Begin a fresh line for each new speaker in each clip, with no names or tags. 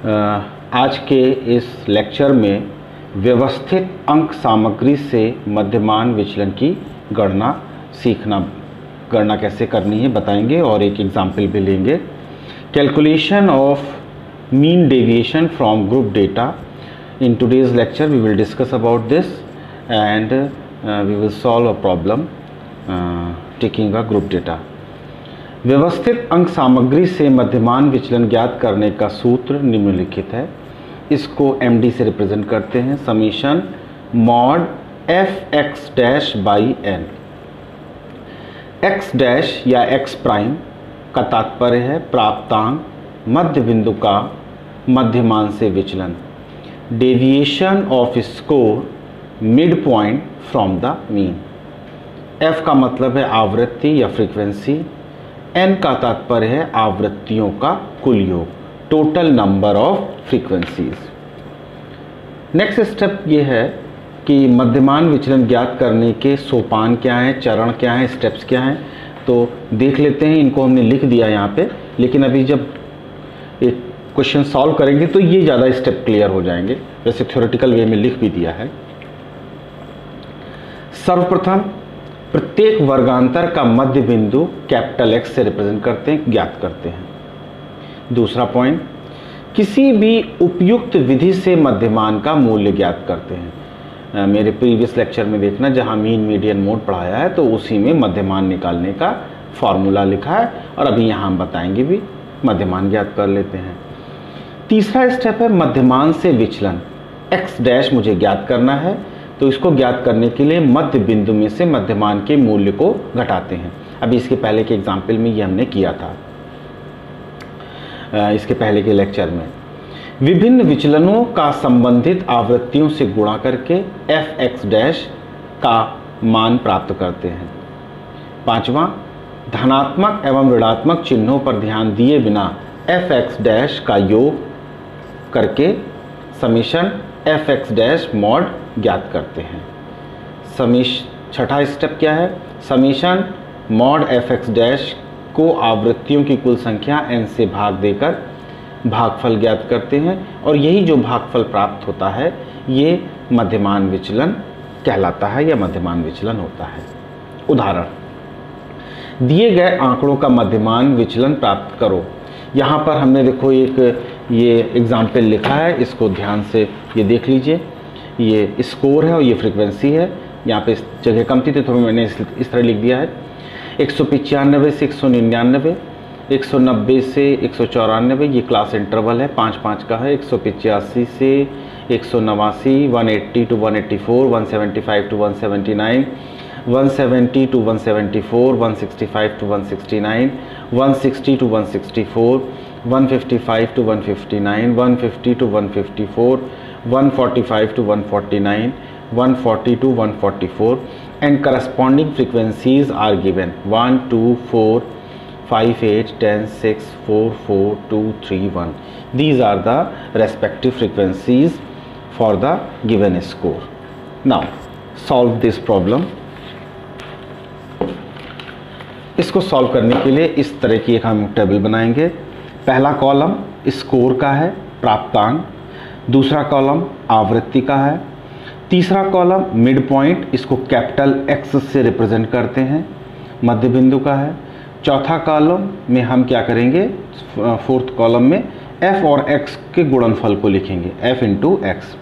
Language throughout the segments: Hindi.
आज के इस लेक्चर में व्यवस्थित अंक सामग्री से मध्यमान विचलन की गणना कैसे करनी है बताएंगे और एक एग्जाम्पल भी लेंगे। Calculation of mean deviation from group data. In today's lecture we will discuss about this and we will solve a problem taking a group data। व्यवस्थित अंक सामग्री से मध्यमान विचलन ज्ञात करने का सूत्र निम्नलिखित है। इसको MD से रिप्रेजेंट करते हैं, summation mod f x dash by n. X dash या एक्स प्राइम का तात्पर्य है प्राप्तांक मध्य बिंदु का मध्यमान से विचलन, deviation off score mid point from the mean. F का मतलब है आवृत्ति या फ्रीक्वेंसी, एन का तात्पर्य है आवृत्तियों का कुल योग, total number of frequencies. Next step ये है कि मध्यमान विचलन ज्ञात करने के सोपान क्या हैं, चरण क्या हैं, स्टेप्स क्या हैं, तो देख लेते हैं। इनको हमने लिख दिया यहाँ पे, लेकिन अभी जब एक क्वेश्चन सॉल्व करेंगे तो ये ज़्यादा स्टेप क्लियर हो जाएंगे, वैसे थ्योरेटिकल वे में लिख भी दिया है। सर्वप्रथम प्रत्येक वर्गांतर का मध्य बिंदु कैपिटल एक्स से रिप्रेजेंट करते हैं, ज्ञात करते हैं। दूसरा पॉइंट, किसी भी उपयुक्त विधि से मध्यमान का मूल्य ज्ञात करते हैं। मेरे प्रीवियस लेक्चर में देखना, जहां मीन मीडियन मोड पढ़ाया है तो उसी में मध्यमान निकालने का फॉर्मूला लिखा है और अभी यहाँ हम बताएंगे भी, मध्यमान ज्ञात कर लेते हैं। तीसरा स्टेप है मध्यमान से विचलन। एक्स डैश मुझे ज्ञात करना है, तो इसको ज्ञात करने के लिए मध्य बिंदु में से मध्यमान के मूल्य को घटाते हैं। अभी इसके पहले के एग्जाम्पल में ये हमने किया था, इसके पहले के लेक्चर में। विभिन्न विचलनों का संबंधित आवृत्तियों से गुणा करके एफ एक्स डैश का मान प्राप्त करते हैं। पांचवा, धनात्मक एवं ऋणात्मक चिन्हों पर ध्यान दिए बिना एफ एक्स डैश का योग करके summation F x dash mod ज्ञात करते हैं। छठा स्टेप क्या है, summation mod f x dash को आवृत्तियों की कुल संख्या n से भाग देकर भागफल ज्ञात करते हैं और यही जो भागफल प्राप्त होता है ये मध्यमान विचलन कहलाता है या मध्यमान विचलन होता है। उदाहरण, दिए गए आंकड़ों का मध्यमान विचलन प्राप्त करो। यहाँ पर हमने देखो एक ये एग्जाम्पल लिखा है, इसको ध्यान से ये देख लीजिए। ये स्कोर है और ये फ्रीक्वेंसी है। यहाँ पे जगह कम थी तो मैंने इस तरह लिख दिया है। 195 से 199, 190 से 194, ये क्लास इंटरवल है, 5-5 का है। 185 से 189, 180 to 184, 175 to 179, 170 to 174, 165 to 169, 160 to 164, 155 to 159, 150 to 154, 145 to 149, 140 to 144, and corresponding frequencies are given 1, 2, 4, 5, 8, 10, 6, 4, 4, 2, 3, 1. These are the respective frequencies for the given score. Now solve this problem. इसको सॉल्व करने के लिए इस तरह की एक हम टेबल बनाएंगे। पहला कॉलम स्कोर का है, प्राप्तांक। दूसरा कॉलम आवृत्ति का है। तीसरा कॉलम मिड पॉइंट, इसको कैपिटल एक्स से रिप्रेजेंट करते हैं, मध्य बिंदु का है। चौथा कॉलम में हम क्या करेंगे, फोर्थ कॉलम में एफ और एक्स के गुणनफल को लिखेंगे, एफ इंटू एक्स।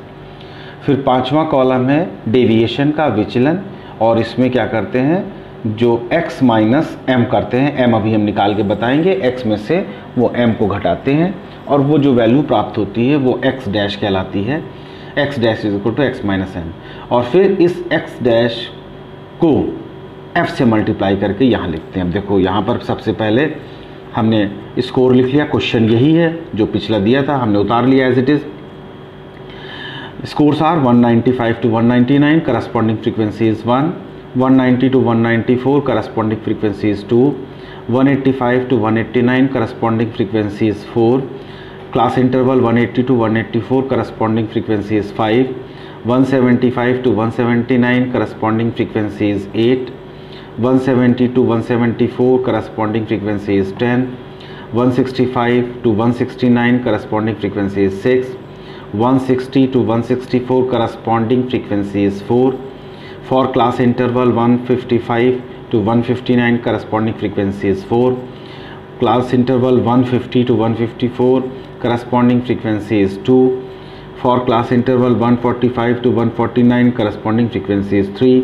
फिर पांचवा कॉलम है डेविएशन का विचलन, और इसमें क्या करते हैं, जो x माइनस एम करते हैं, m अभी हम निकाल के बताएंगे, x में से वो m को घटाते हैं और वो जो वैल्यू प्राप्त होती है वो x डैश कहलाती है। x dash is equal to x minus m, और फिर इस x डैश को f से मल्टीप्लाई करके यहाँ लिखते हैं। अब देखो यहाँ पर सबसे पहले हमने स्कोर लिख लिया, क्वेश्चन यही है जो पिछला दिया था, हमने उतार लिया as it is. Scores are 195 to 199, corresponding frequency is 1, 190 to 194, corresponding frequency is 2, 185 to 189, corresponding frequency is 4, class interval 180 to 184, corresponding frequency is 5, 175 to 179, corresponding frequency is 8, 170 to 174, corresponding frequency is 10, 165 to 169 corresponding frequency is 6. 160 to 164 corresponding frequency is 4. For class interval 155 to 159 corresponding frequency is 4. Class interval 150 to 154 corresponding frequency is 2. For class interval 145 to 149 corresponding frequency is 3.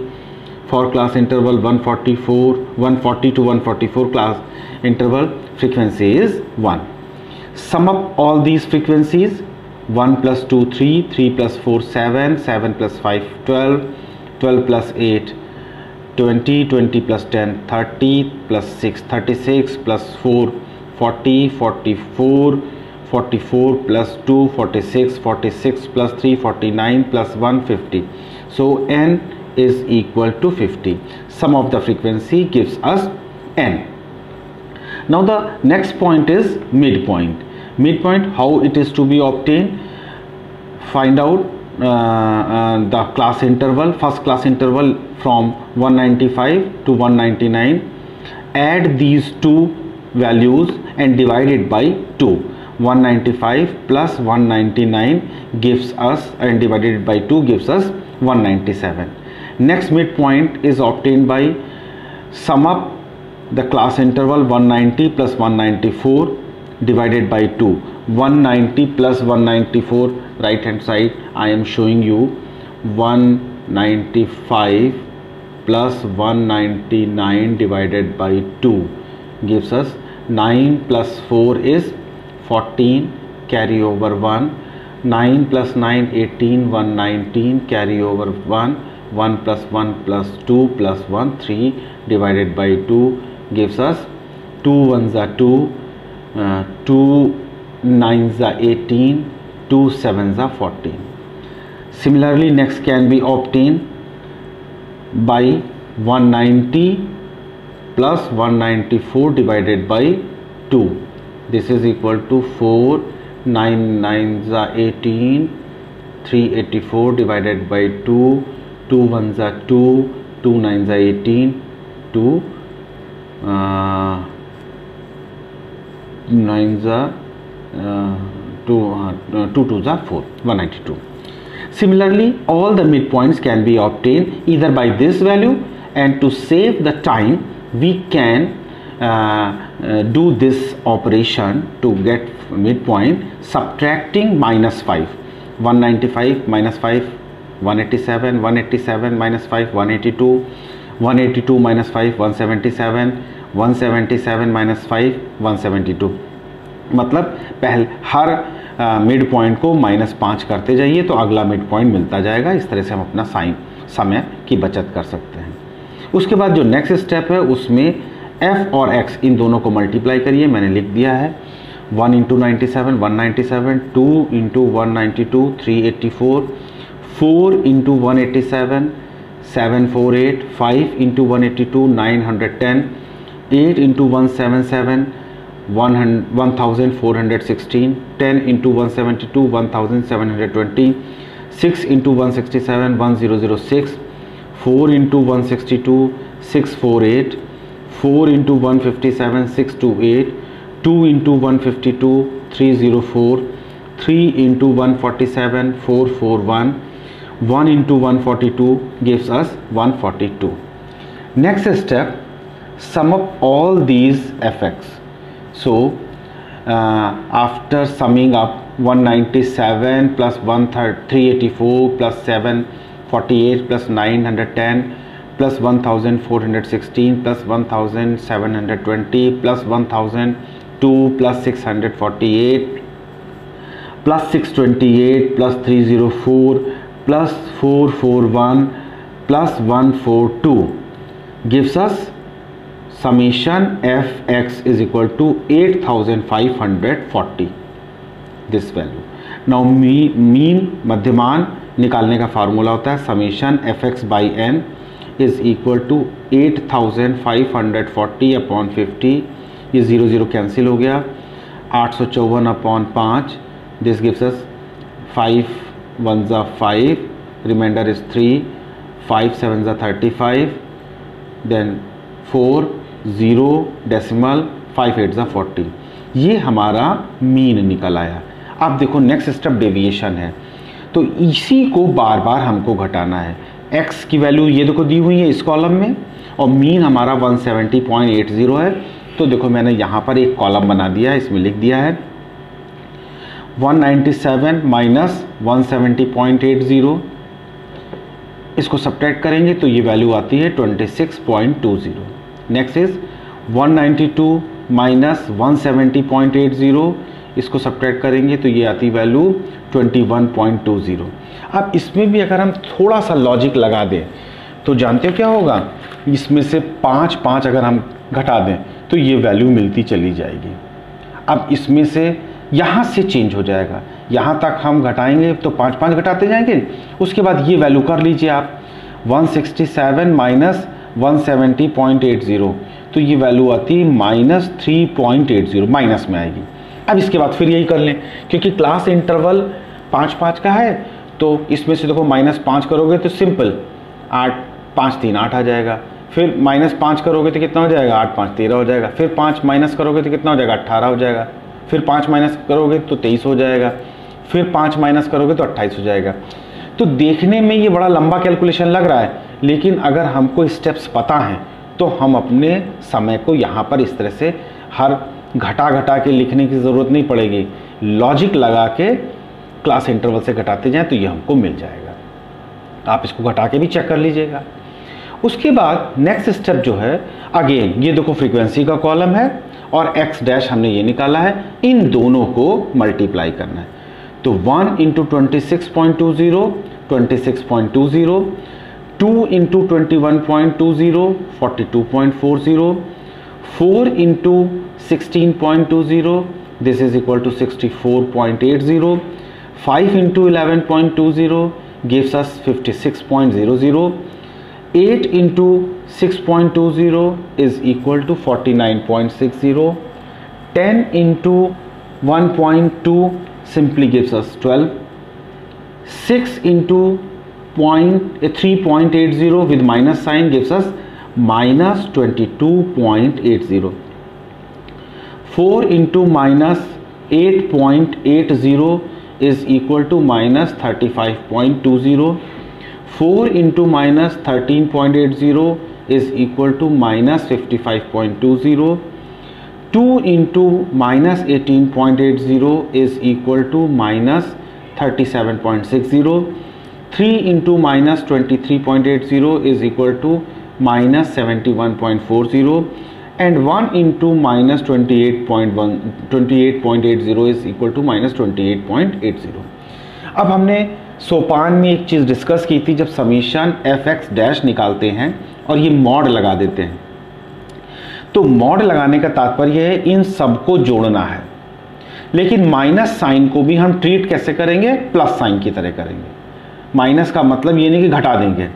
For class interval 140 to 144 class interval frequency is 1. Sum up all these frequencies. 1 plus 2 3, 3 plus 4 7, 7 plus 5 12, 12 plus 8 20, 20 plus 10 30, plus 6 36, plus 4 40, 44, 44 plus 2 46, 46 plus 3 49, plus 1 50. So n is equal to 50. Sum of the frequency gives us n. Now the next point is midpoint. Midpoint, how it is to be obtained? Find out the class interval, first class interval from 195 to 199. Add these two values and divide it by 2. 195 plus 199 gives us, and divided by 2 gives us 197. Next midpoint is obtained by sum up the class interval 190 plus 194 divided by 2. 190 plus 194, right hand side I am showing you 195 plus 199 divided by 2 gives us 9 plus 4 is 14, carry over 1. 9 plus 9 18, 119, carry over 1. 1 plus 1 plus 2 plus 1 3 divided by 2 gives us 2 1s are 2, 2 9s are 18, 2 7s are 14. Similarly, next can be obtained by 190 plus 194 divided by 2. This is equal to 4, 9 9s are 18, 384 divided by 2, 2 1s are 2, 2 9s are 18, 2 9s are 2 2s are 4, 192. Similarly, all the midpoints can be obtained either by this value, and to save the time we can do this operation to get midpoint, subtracting minus 5. 195 minus 5 187, 187 minus 5 182, 182 minus 5 177, 177 minus 5 172. मतलब पहले हर मिड पॉइंट को -5 करते जाइए तो अगला मिड पॉइंट मिलता जाएगा। इस तरह से हम अपना समय की बचत कर सकते हैं। उसके बाद जो नेक्स्ट स्टेप है उसमें f और x इन दोनों को मल्टीप्लाई करिए। मैंने लिख दिया है 1 into 97 197, 2 into 192 384, 4 into 187 748, 5 into 182 910, 8 into 177 1416, 10 into 172 1720, 6 into 167 1006, 4 into 162 648, 4 into 157 628, 2 into 152 304, 3 into 147 441, 1 into 142 gives us 142. Next step, sum up all these fx. So after summing up 197 plus 384 plus 748 plus 910 plus 1416 plus 1720 plus 1002 plus 648 plus 628 plus 304 plus 441 plus 142 gives us summation fx is equal to 8540, this value. Now mean मध्यमान निकालने का फार्मूला होता है summation fx by n is equal to 8540 upon 50, ये 0 0 कैंसिल हो गया, 854 upon 5, this gives us 5 1s are 5, remainder is 3, 5 7s are 35, then 4 0 decimal 5 8s are 40. ये हमारा मीन निकल आया। अब देखो नेक्स्ट स्टेप डेविएशन है, तो इसी को बार बार हमको घटाना है। x की वैल्यू ये देखो दी हुई है इस कॉलम में, और मीन हमारा 170.80 है। तो देखो मैंने यहाँ पर एक कॉलम बना दिया है, इसमें लिख दिया है 197 माइनस 170.80, इसको सब्ट्रैक्ट करेंगे तो ये वैल्यू आती है 26.20। नेक्स्ट इज 192 माइनस 170.80, इसको सब्ट्रैक्ट करेंगे तो ये आती वैल्यू 21.20। अब इसमें भी अगर हम थोड़ा सा लॉजिक लगा दें तो जानते हो क्या होगा, इसमें से 5 अगर हम घटा दें तो ये वैल्यू मिलती चली जाएगी। अब इसमें से यहाँ से चेंज हो जाएगा, यहाँ तक हम घटाएंगे तो 5 घटाते जाएंगे, उसके बाद ये वैल्यू कर लीजिए आप 167 माइनस 170.80, तो ये वैल्यू आती है -3.80, माइनस में आएगी। अब इसके बाद फिर यही कर लें, क्योंकि क्लास इंटरवल 5 का है, तो इसमें से देखो -5 करोगे तो सिंपल 8 5 3 8 आ जाएगा। फिर -5 करोगे तो कितना हो जाएगा, 8 5 13 हो जाएगा। फिर 5 माइनस करोगे तो कितना हो जाएगा, 18 हो जाएगा। फिर 5 माइनस करोगे तो 23 हो जाएगा। फिर 5 माइनस करोगे तो 28 हो जाएगा। तो देखने में ये बड़ा लंबा कैलकुलेशन लग रहा है, लेकिन अगर हमको स्टेप्स पता हैं तो हम अपने समय को यहाँ पर इस तरह से हर घटा के लिखने की ज़रूरत नहीं पड़ेगी। लॉजिक लगा के क्लास इंटरवल से घटाते जाएं तो ये हमको मिल जाएगा। आप इसको घटा के भी चेक कर लीजिएगा। उसके बाद नेक्स्ट स्टेप जो है, अगेन ये देखो फ्रीक्वेंसी का कॉलम है और x डैश हमने ये निकाला है, इन दोनों को मल्टीप्लाई करना है। तो 1 into 26.20 26.20, 2 into 21.20 42.40, 4 into 16.20 this is equal to 64.80, 5 into 11.20 gives us 56.00, 8 into 6.20 is equal to 49.60, 10 into 1.2 simply gives us 12, 6 into 3.80 with minus sign gives us minus 22.80, 4 into minus 8.80 is equal to minus 35.20, 4 into minus 13.80 is equal to minus 55.20, 2 into minus 18.80 is equal to minus 37.60, 3 into minus 23.80 is equal to minus 71.40, and 1 into minus 28.80 is equal to minus 28.80। अब हमने सोपान में एक चीज़ डिस्कस की थी, जब समीशन fx डैश निकालते हैं और ये मॉड लगा देते हैं, तो मॉड लगाने का तात्पर्य है इन सबको जोड़ना है, लेकिन माइनस साइन को भी हम ट्रीट कैसे करेंगे, प्लस साइन की तरह करेंगे। माइनस का मतलब ये नहीं कि घटा देंगे,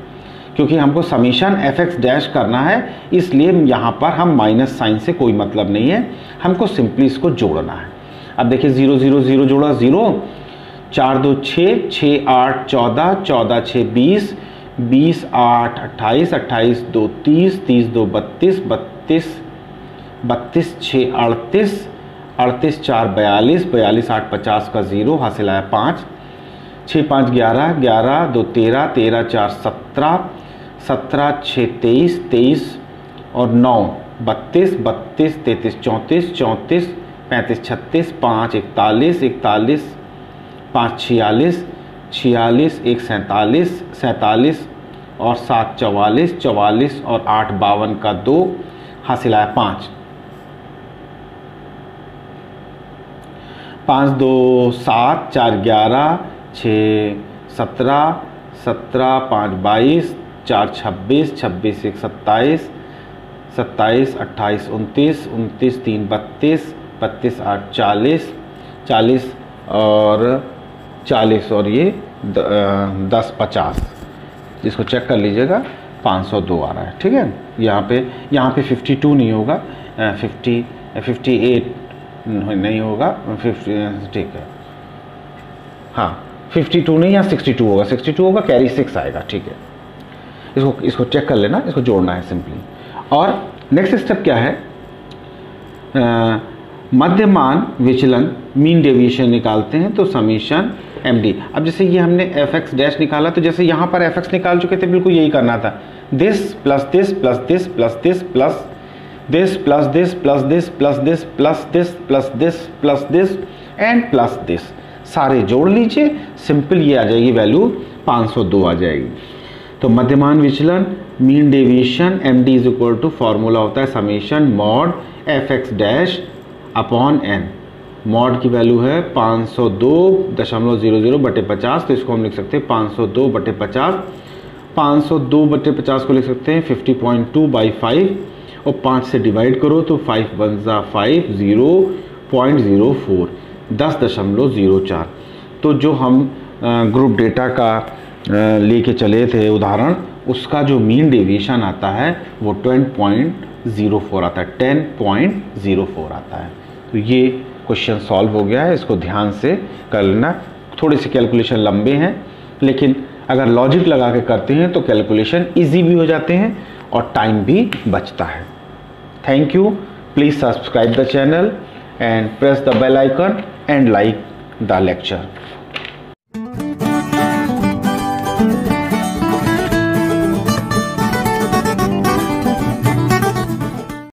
क्योंकि हमको समीशन fx डैश करना है, इसलिए यहाँ पर हम माइनस साइन से कोई मतलब नहीं है, हमको सिंपली इसको जोड़ना है। अब देखिए 0 0 0 जोड़ा 0, 4 2 6, 6 8 14, 14 6 20, 20 8 28, 28 2 30, 30 2 32, 32 32 6 38, 38 4 42, 42 8 50 का 0 हासिल आया 5, 6 5 11, 11 2 13, 13 4 17, 17 6 23, 23 और 9 32, 32 33 34, 34 35 36, 5 41, 41 5 46, 46 1 47, 47 और 7 44, 44 और 8 52 का 2 हासिल आया 5, 5 2 7, 4 11, 6 17, 17 5 22, 4 26, 26 1 27, 27 28 29, 29 3 32, 32 8 40, 40 और 40 और ये 10 50, जिसको चेक कर लीजिएगा 502 आ रहा है। ठीक है, यहाँ पे 52 नहीं होगा, 58 नहीं होगा, 50 ठीक है, हाँ 52 नहीं, यहाँ 62 होगा, 62 होगा, कैरी 6 आएगा। ठीक है, इसको चेक कर लेना, इसको जोड़ना है सिंपली। और नेक्स्ट स्टेप क्या है, मध्यमान विचलन मीन डेविएशन निकालते हैं तो समीशन MD। अब जैसे ये हमने fx डैश निकाला, तो जैसे यहाँ पर fx निकाल चुके थे, बिल्कुल यही करना था, this plus this plus this plus this plus this plus this plus this plus this plus this plus this plus this and plus this, सारे जोड़ लीजिए, सिंपल ये आ जाएगी वैल्यू 502 आ जाएगी। तो मध्यमान विचलन mean deviation MD is equal to formula होता है summation mod fx dash upon n। Mod की वैल्यू है 502.00 बटे 50, तो इसको हम लिख सकते हैं 502 बटे 50। 502 बटे 50 को लिख सकते हैं 50.2/5 और 5 से डिवाइड करो तो 5 1 5 0.04 10.04। तो जो हम ग्रुप डेटा का लेके चले थे उदाहरण, उसका जो मीन डेविएशन आता है वो 10.04 आता है, 10.04 आता है। तो ये क्वेश्चन सॉल्व हो गया है, इसको ध्यान से कर लेना। थोड़े से कैलकुलेशन लंबे हैं, लेकिन अगर लॉजिक लगा के करते हैं तो कैलकुलेशन इजी भी हो जाते हैं और टाइम भी बचता है। Thank you. Please subscribe the channel and press the bell icon and like the lecture.